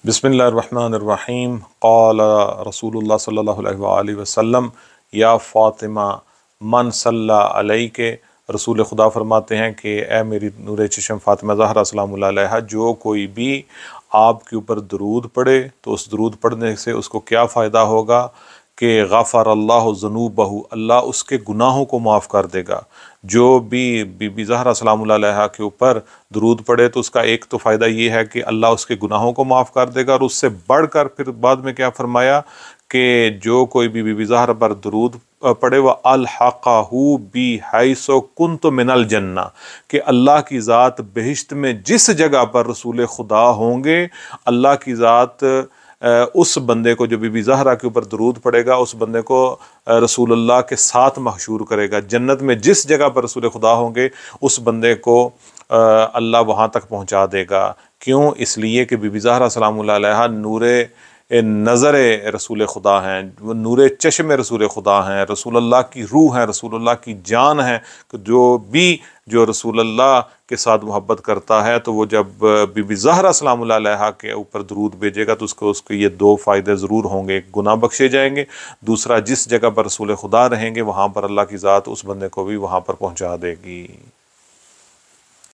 बिस्मिल्लाहिर्रहमानिर्रहीम। क़ाल रसूलुल्लाह सल्लल्लाहु अलैहि वसल्लम या फ़ातिमा मन सल्ला अलैके। रसूल खुदा फरमाते हैं कि ए मेरी नूर चश्म फ़ातिमा ज़हरा सलामुल्लाह अलैहा, जो कोई भी आपके ऊपर दरूद पढ़े तो उस दरूद पढ़ने से उसको क्या फ़ायदा होगा कि गफ़रल्लाहु ज़ुनूबहु, अल्लाह उसके गुनाहों को माफ़ कर देगा। जो भी बीबी ज़हरा सलामुल्लाह अलैहा के ऊपर दरूद पढ़े तो उसका एक तो फ़ायदा ये है कि अल्लाह उसके गुनाहों को माफ़ कर देगा, और उससे बढ़कर फिर बाद में क्या फरमाया कि जो कोई भी बीबी ज़हरा पर दरूद पढ़े वह अलहक़हू बी हैसो कुन्तु मिनल जन्ना, कि अल्लाह की ज़ात बहिश्त में जिस जगह पर रसूल खुदा होंगे, अल्लाह की ज़ात उस बंदे को, जो बीबी ज़हरा के ऊपर दरूद पड़ेगा, उस बंदे को रसूलुल्लाह के साथ महशूर करेगा। जन्नत में जिस जगह पर रसूल खुदा होंगे उस बंदे को अल्लाह वहाँ तक पहुँचा देगा। क्यों? इसलिए कि बीबी ज़हरा सलामुल्लाह अलैहा नूरे नज़र रसूल खुदा हैं, वो नूरे चश्म रसूल खुदा हैं, रसूलुल्लाह की रूह हैं, रसूलुल्लाह की जान है। जो रसूलुल्लाह के साथ मोहब्बत करता है तो वो जब बीबी ज़हरा सलामुल्लाह अलैहा के ऊपर दरूद भेजेगा तो उसको ये दो फ़ायदे ज़रूर होंगे। एक, गुनाह बख्शे जाएंगे, दूसरा जिस जगह पर रसूल खुदा रहेंगे वहाँ पर अल्लाह की ज़ात उस बंदे को भी वहाँ पर पहुँचा देगी।